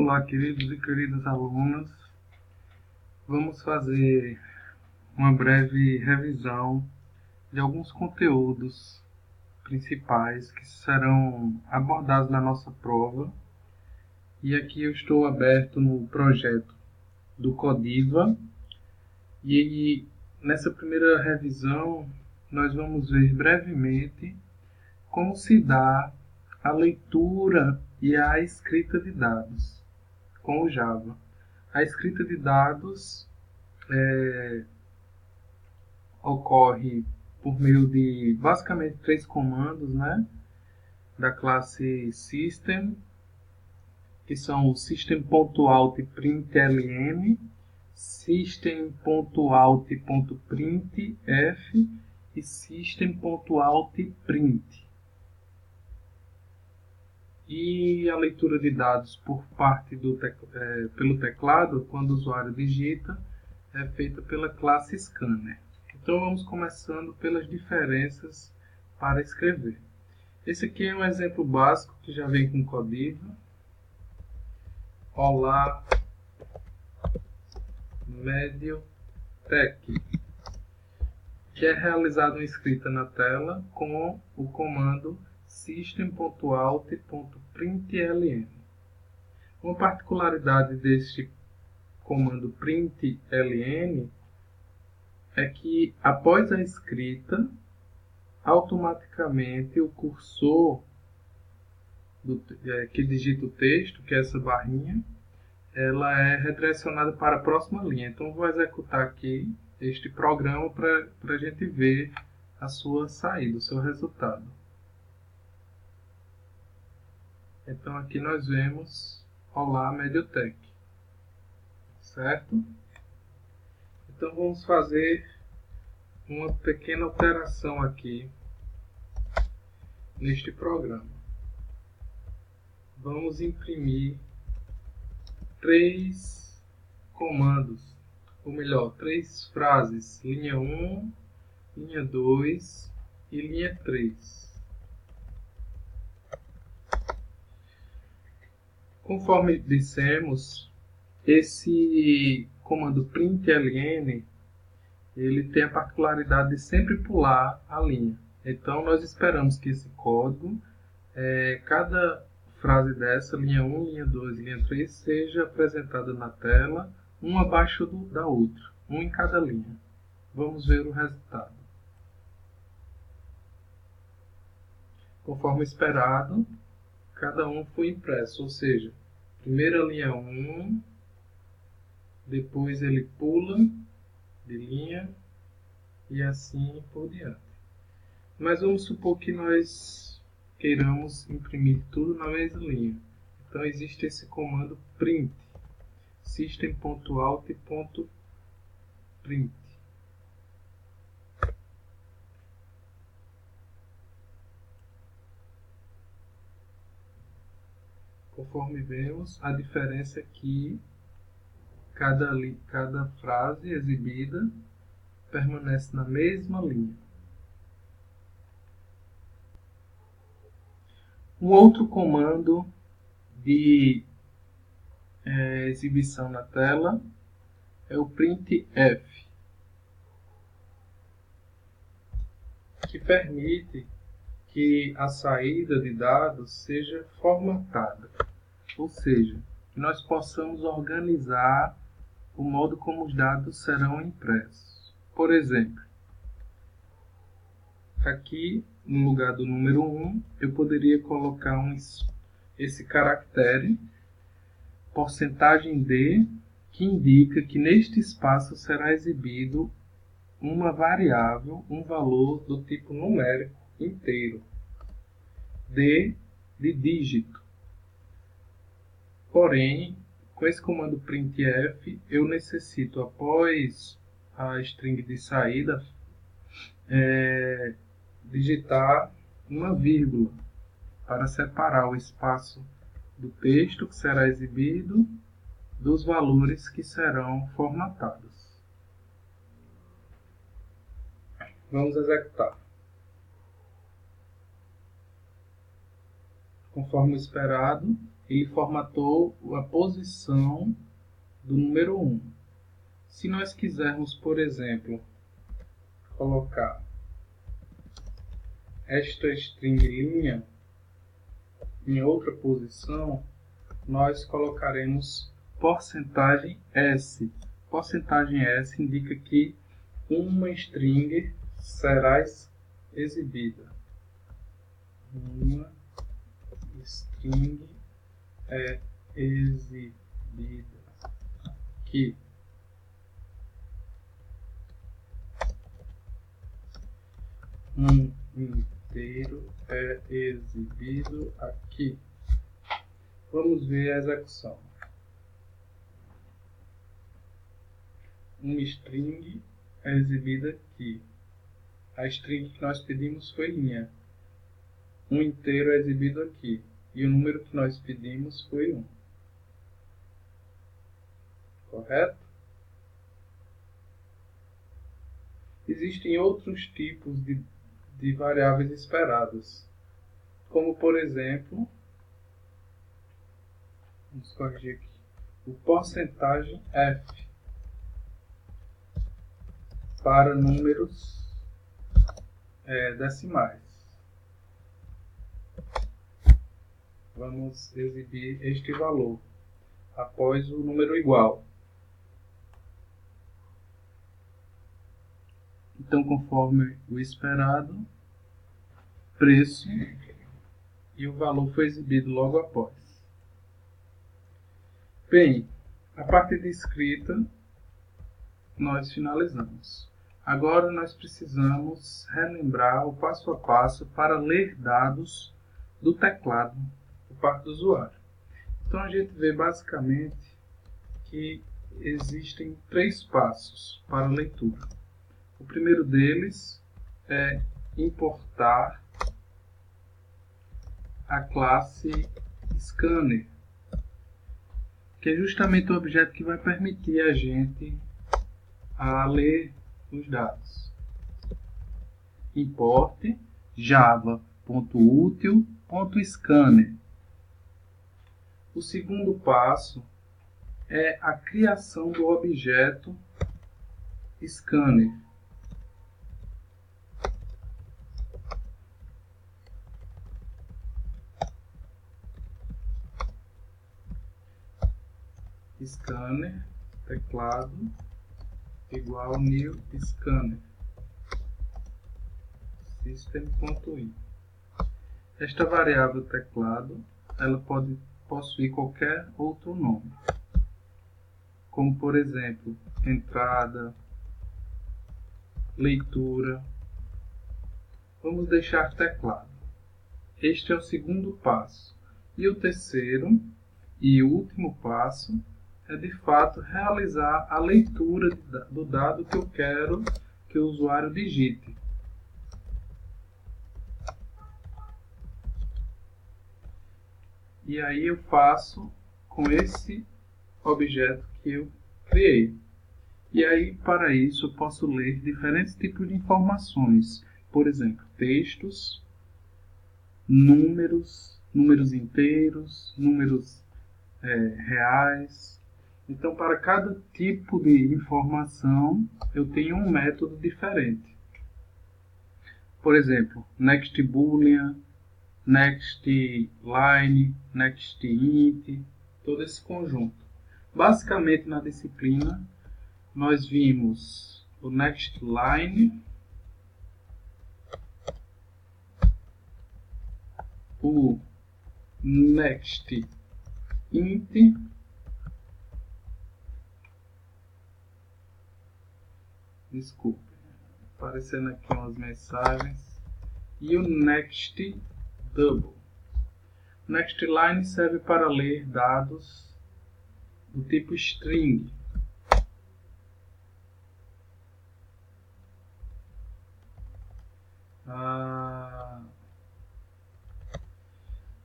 Olá, queridos e queridas alunos. Vamos fazer uma breve revisão de alguns conteúdos principais que serão abordados na nossa prova. E aqui eu estou aberto no projeto do Codiva. E nessa primeira revisão, nós vamos ver brevemente como se dá a leitura e a escrita de dados com o Java. A escrita de dados ocorre por meio de basicamente 3 comandos, né? Da classe System, que são o system.out.println, system.out.printf e system.out.print. E a leitura de dados por parte pelo teclado, quando o usuário digita, é feita pela classe Scanner. Então vamos começando pelas diferenças para escrever. Esse aqui é um exemplo básico que já vem com Codiva. Olá, Mediotech, que é realizada uma escrita na tela com o comando system.out.println. Uma particularidade deste comando println é que após a escrita, automaticamente o cursor que digita o texto, que é essa barrinha, ela é redirecionada para a próxima linha. Então vou executar aqui este programa para a gente ver a sua saída, o seu resultado. Então aqui nós vemos Olá, Mediotech, certo? Então vamos fazer uma pequena alteração aqui neste programa. Vamos imprimir 3 comandos, ou melhor, 3 frases, linha 1, linha 2 e linha 3. Conforme dissemos, esse comando println, ele tem a particularidade de sempre pular a linha. Então nós esperamos que esse código, cada frase dessa, linha 1, linha 2 e linha 3, seja apresentada na tela, uma abaixo da outra, um em cada linha. Vamos ver o resultado. Conforme esperado, cada um foi impresso, ou seja, primeira linha 1, depois ele pula de linha e assim por diante. Mas vamos supor que nós queiramos imprimir tudo na mesma linha. Então existe esse comando print, system.out.print. Conforme vemos, a diferença é que cada frase exibida permanece na mesma linha. Um outro comando de exibição na tela é o printf, que permite que a saída de dados seja formatada, ou seja, que nós possamos organizar o modo como os dados serão impressos. Por exemplo, aqui no lugar do número 1, eu poderia colocar esse caractere, porcentagem D, que indica que neste espaço será exibido uma variável, um valor do tipo numérico inteiro, D de dígito. Porém, com esse comando printf, eu necessito, após a string de saída, digitar uma vírgula para separar o espaço do texto que será exibido dos valores que serão formatados. Vamos executar. Conforme esperado, ele formatou a posição do número 1. Se nós quisermos, por exemplo, colocar esta string linha em outra posição, nós colocaremos porcentagem %S. Porcentagem %S indica que uma string será exibida. Uma string é exibida aqui. Um inteiro é exibido aqui. Vamos ver a execução. Uma string é exibida aqui. A string que nós pedimos foi linha. Um inteiro é exibido aqui. E o número que nós pedimos foi 1. Correto? Existem outros tipos de variáveis esperadas. Como, por exemplo, vamos corrigir aqui, o porcentagem %F para números decimais. Vamos exibir este valor após o número igual. Então, conforme o esperado, preço e o valor foi exibido logo após. Bem, a parte de escrita nós finalizamos. Agora nós precisamos relembrar o passo a passo para ler dados do teclado por parte do usuário. Então a gente vê basicamente que existem 3 passos para a leitura. O primeiro deles é importar a classe Scanner, que é justamente o objeto que vai permitir a gente a ler os dados. Importe java.util.scanner. O segundo passo é a criação do objeto Scanner. Scanner, teclado, igual new scanner, system.in. Esta variável teclado, ela pode possuir qualquer outro nome, como por exemplo, entrada, leitura. Vamos deixar teclado. Este é o segundo passo. E o terceiro e último passo é de fato realizar a leitura do dado que eu quero que o usuário digite. E aí eu faço com esse objeto que eu criei. E aí, para isso, eu posso ler diferentes tipos de informações. Por exemplo, textos, números inteiros, números reais. Então, para cada tipo de informação, eu tenho um método diferente. Por exemplo, next boolean, next line, next int, todo esse conjunto. Basicamente, na disciplina, nós vimos o next line, o next int, desculpe, aparecendo aqui umas mensagens, e o next double. O next line serve para ler dados do tipo string.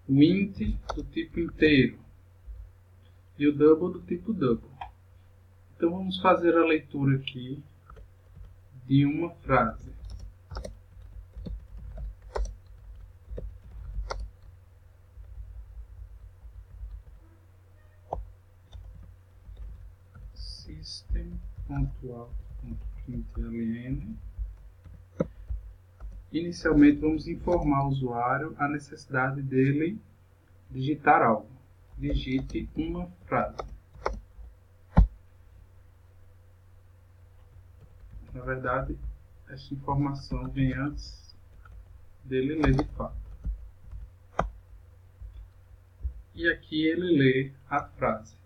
O int do tipo inteiro e o double do tipo double. Então vamos fazer a leitura aqui de uma frase. system.out.println. Inicialmente vamos informar o usuário a necessidade dele digitar algo. Digite uma frase. Na verdade, essa informação vem antes dele ler de fato. E aqui ele lê a frase.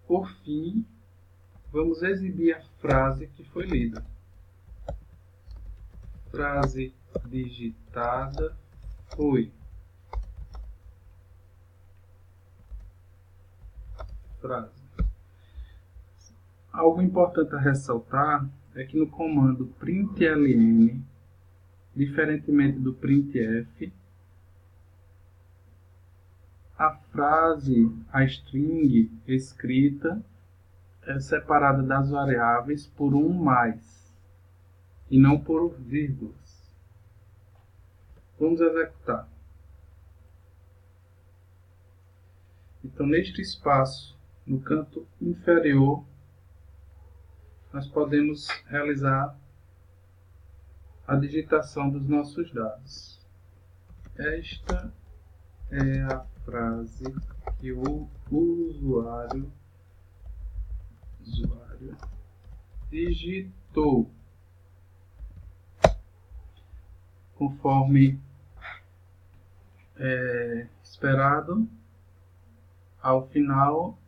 Por fim, vamos exibir a frase que foi lida. Frase digitada foi. Frase. Algo importante a ressaltar é que no comando println, diferentemente do printf, a frase, a string escrita é separada das variáveis por um mais e não por vírgulas. Vamos executar. Então, neste espaço, no canto inferior, nós podemos realizar a digitação dos nossos dados. Esta é a frase que o usuário digitou. Conforme esperado, ao final,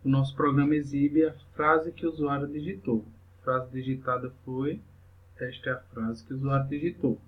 o nosso programa exibe a frase que o usuário digitou. A frase digitada foi, esta é a frase que o usuário digitou.